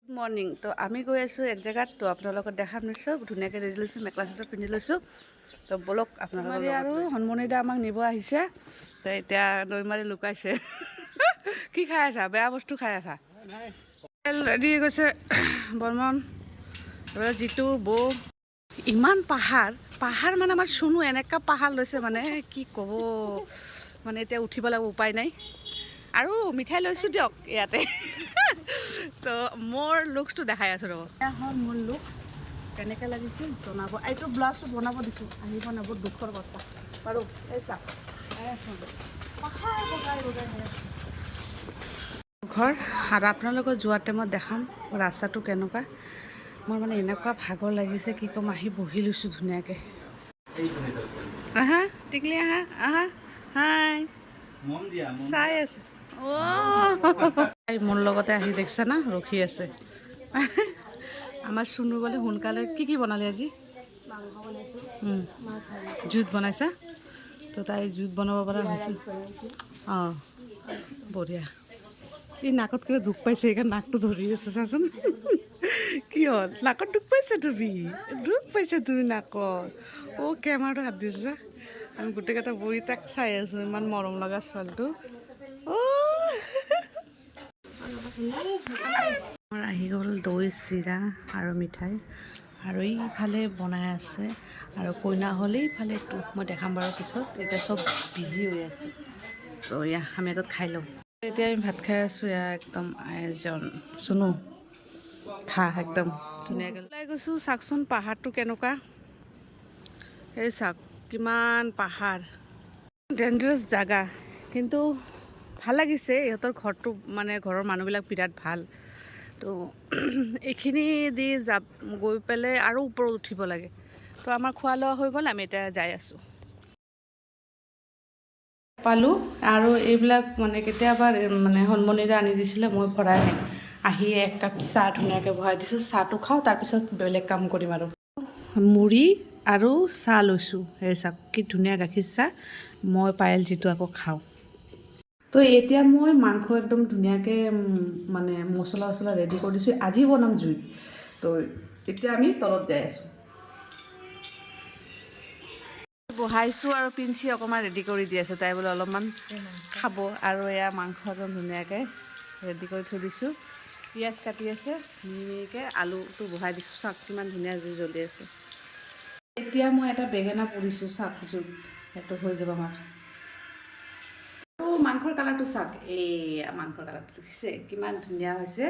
Good morning. তো আমি গৈ আছোঁ এক জেগাত, তো আপোনালোকক দেখাম নিশ্চয়। ধুনীয়াকৈ ৰেডি লৈছোঁ, মেখেলা চাদৰ পিন্ধি লৈছোঁ। তো ব'লক আপোনালোকৰ আৰু হনুমনিদা আমাক নিব আহিছে। তো এতিয়া দৈমাৰি লুকাইছে। কি খাই আছা? বেয়া বস্তু খাই আছা? ৰেডি হৈ গৈছে বৰ্মন, জিতু, বৌ। ইমান পাহাৰ মানে আমাৰ চুনু এনেকুৱা পাহাৰ লৈছে মানে কি ক'ব। মানে এতিয়া উঠিব লাগিব, উপায় নাই। আৰু মিঠাই লৈছোঁ দিয়ক ইয়াতে। তো মোৰ লুকছটো দেখাই আছোঁ ৰ'ব। এয়া হ'ল মোৰ লুকছ, কেনেকৈ লাগিছিল জনাব। এইটো ব্লাউজটো বনাব দিছোঁ, আহিব নাই, বহুত দুখৰ কথা বাৰু। এই চাওক পাহাৰ বগাই ঘৰ। আৰু আপোনালোকৰ যোৱাৰ টাইমত দেখাম ৰাস্তাটো কেনেকুৱা। মোৰ মানে এনেকুৱা ভাগৰ লাগিছে কি ক'ম। আহি বহি লৈছোঁ ধুনীয়াকৈ। আহা টিকলি, আহা আহা, হাই চাই আছে। মোৰ লগতে আহি দেখিছে না, ৰখি আছে। আমাৰ চুনু বোলে সোনকালে। কি বনালি আজি? মাংস বনাইছোঁ, মাছ ভাজিছোঁ। জুইত বনাইছা? তো তাই জুইত বনাব পৰা জিৰা হৈছে। ৰাইচ বনাইছোঁ। অঁ বঢ়িয়া। এই নাকত কিবা দুখ পাইছে, সেইকাৰণে নাকটো ধৰি আছে চাচোন। কি হ'ল? নাকত দুখ পাইছা তুমি? দুখ পাইছা তুমি নাকত? অ' কেমেৰাটো হাত দিছা। আমি গোটেইকেইটা বহি তাক চাই আছোঁ, ইমান মৰম লগা ছোৱালীটো। আমাৰ আহি গ'ল দৈ, চিৰা আৰু মিঠাই। আৰু এইফালে বনাই আছে, আৰু কইনা হ'ল এইফালেতো। মই দেখাম বাৰু পিছত। এতিয়া চব বিজি হৈ আছে। তো এয়া আমি আগত খাই লওঁ। এতিয়া আমি ভাত খাই আছোঁ। এয়া একদম আয়োজন। চুনু খা একদম ধুনীয়াকৈ। ওলাই গৈছোঁ, চাওকচোন পাহাৰটো কেনেকুৱা। এই চাওক কিমান পাহাৰ, ডেঞ্জাৰাছ জাগা। কিন্তু ভাল লাগিছে। ইহঁতৰ ঘৰটো মানে ঘৰৰ মানুহবিলাক বিৰাট ভাল। তো এইখিনি দি গৈ পেলাই আৰু ওপৰত উঠিব লাগে। তো আমাৰ খোৱা লোৱা হৈ গ'ল, আমি এতিয়া যাই আছোঁ। পালোঁ। আৰু এইবিলাক মানে কেতিয়াবা মানে হনুমনিদা আনি দিছিলে, মই ভৰাই নাই। আহি এক কাপ চাহ ধুনীয়াকৈ বহাই দিছোঁ। চাহটো খাওঁ, তাৰপিছত বেলেগ কাম কৰিম আৰু। মুড়ি আৰু চাহ লৈছোঁ। এই চাওক কি ধুনীয়া গাখীৰ চাহ। মই পায়েল যিটো আকৌ খাওঁ। তো এতিয়া মই মাংস একদম ধুনীয়াকৈ মানে মছলা ৰেডি কৰি দিছোঁ। আজি বনাম জুইত। তো এতিয়া আমি তলত যাই আছোঁ। বহাইছোঁ আৰু পিঞ্চি অকণমান ৰেডি কৰি দি আছে। তাই বোলে অলপমান খাব। আৰু এয়া মাংস একদম ধুনীয়াকৈ ৰেডি কৰি থৈ দিছোঁ। পিঁয়াজ কাটি আছে ধুনীয়াকৈ, আলুটো বহাই দিছোঁ। চাওক কিমান ধুনীয়া জুই জ্বলি আছে। এতিয়া মই এটা বেঙেনা পুৰিছোঁ, চাওক জুইত। সেইটো হৈ যাব আমাৰ। মাংসৰ কালাৰটো চাওক, এইয়া মাংসৰ কালাৰটো দেখিছে কিমান ধুনীয়া হৈছে।